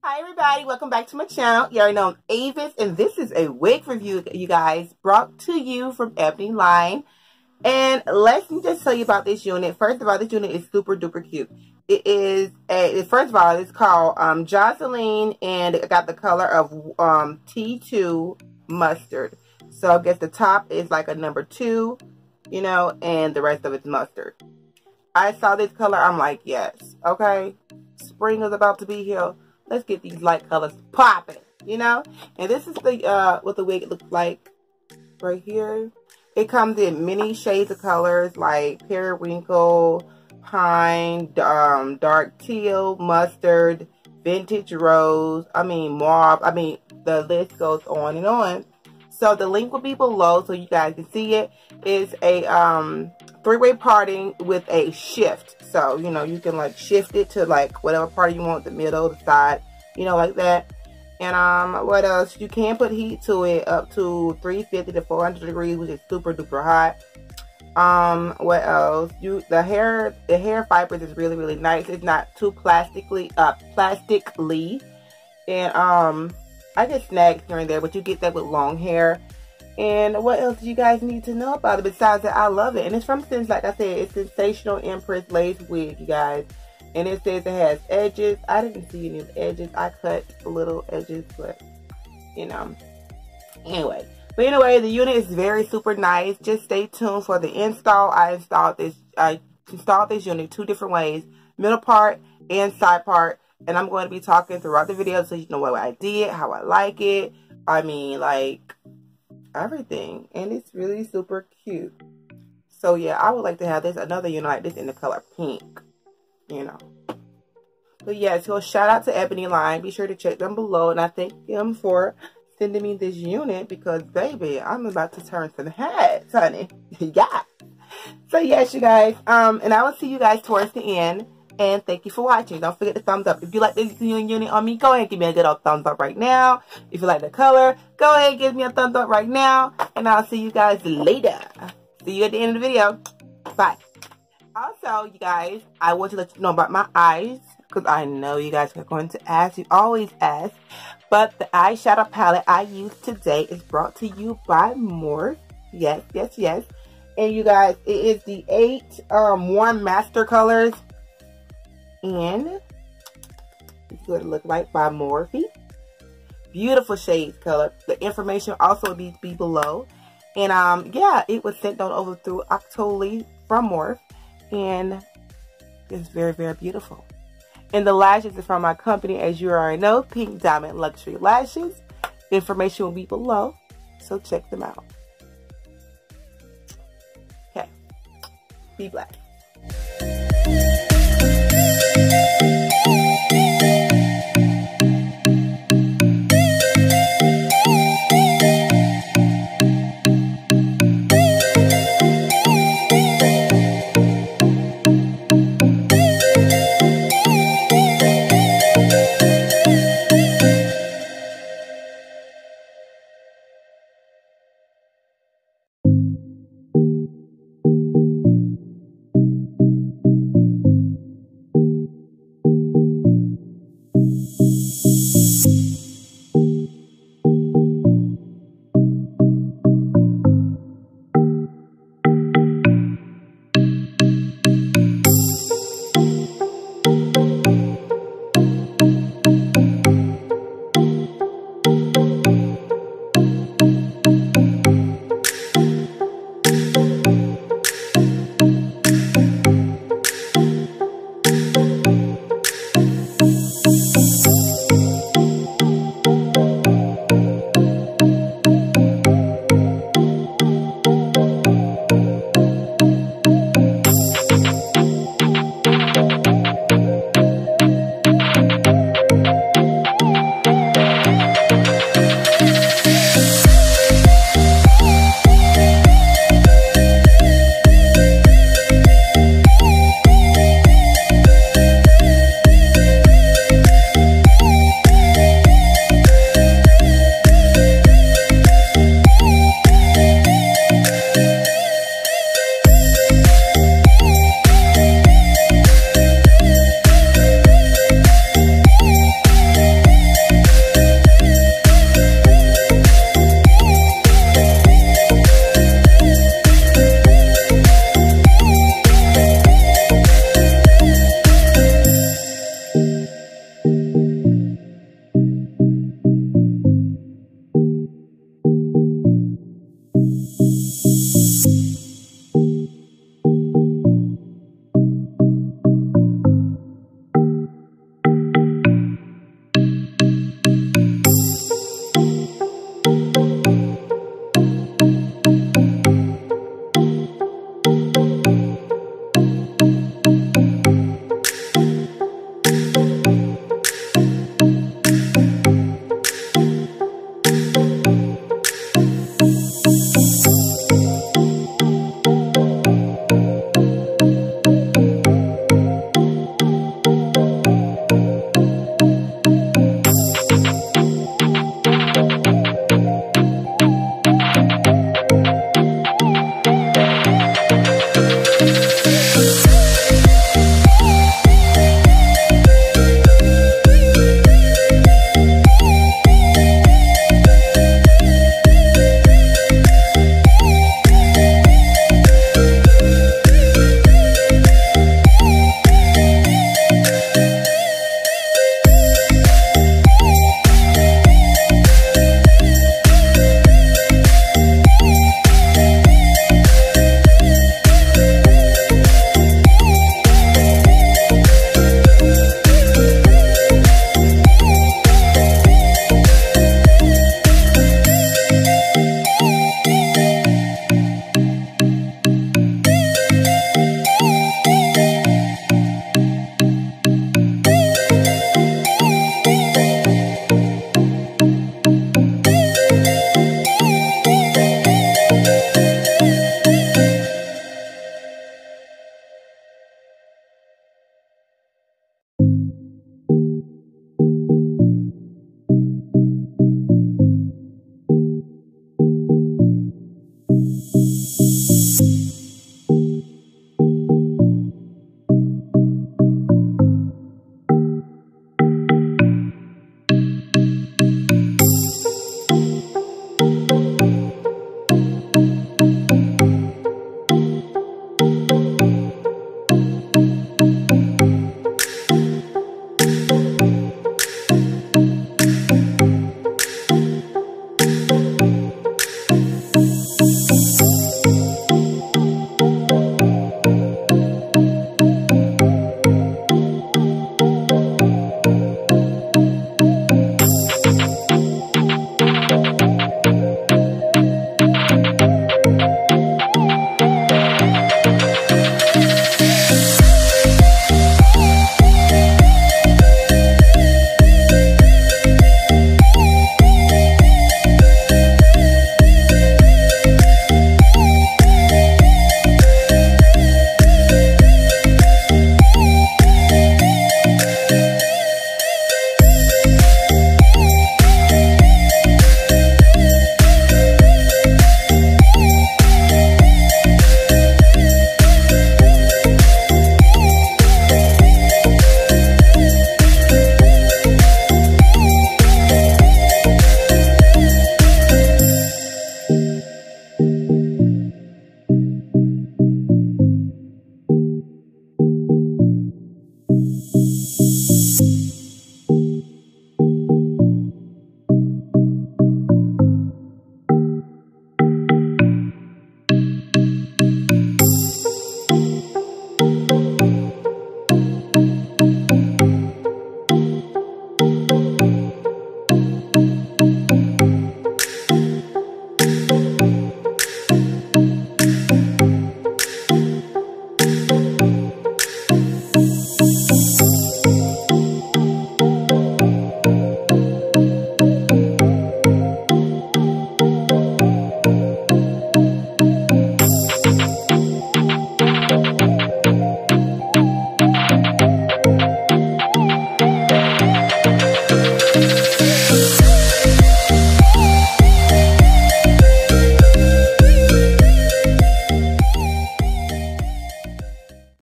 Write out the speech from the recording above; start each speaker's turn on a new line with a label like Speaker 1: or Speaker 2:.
Speaker 1: Hi everybody, welcome back to my channel. You already know I'm Avis, and this is a wig review, you guys, brought to you from Ebonyline. And let me just tell you about this unit. First of all, this unit is super duper cute. It is first of all, it's called JOCELYN, and it got the color of T2 mustard. So I guess the top is like a number 2, you know, and the rest of it's mustard. I saw this color, I'm like, yes, okay, spring is about to be here. Let's get these light colors popping, you know? And this is the what the wig looks like right here. It comes in many shades of colors like periwinkle, pine, dark teal, mustard, vintage rose, mauve. The list goes on and on. So the link will be below so you guys can see it. It's a 3-way parting with a shift. So, you know, you can like shift it to like whatever part you want, the middle, the side, you know, like that. And what else? You can put heat to it up to 350 to 400 degrees, which is super duper hot. What else? The hair fibers is really, really nice. It's not too plastically. And I get snags here and there, but you get that with long hair. And what else do you guys need to know about it? Besides that, I love it. And it's from like I said, it's Sensational Empress lace wig, you guys. And it says it has edges. I didn't see any edges. I cut little edges, but you know. Anyway. But anyway, the unit is very super nice. Just stay tuned for the install. I installed this unit 2 different ways. Middle part and side part. And I'm going to be talking throughout the video so you know what I did, how I like it. Like everything. And it's really super cute. So yeah, I would like to have another unit like this in the color pink. You know. But yeah, so shout out to Ebonyline. Be sure to check them below. And I thank them for sending me this unit because, baby, I'm about to turn some heads, honey. Yeah. So yes, you guys. And I will see you guys towards the end. And thank you for watching. Don't forget to thumbs up. If you like this unit on me, go ahead and give me a good old thumbs up right now. If you like the color, go ahead and give me a thumbs up right now. And I'll see you guys later. See you at the end of the video. Bye. Also, you guys, I want to let you know about my eyes. Because I know you guys are going to ask. You always ask. But the eyeshadow palette I used today is brought to you by Morphe. Yes, yes, yes. And you guys, it is the 8 Warm Master Colors. And this is what it looks like by Morphe. Beautiful shades color. The information also will be below. And yeah, it was sent on over through Octoly from Morphe. And it's very, very beautiful. And the lashes are from my company, as you already know, Pink Diamond Luxury Lashes. The information will be below, so check them out. Okay. Be blessed.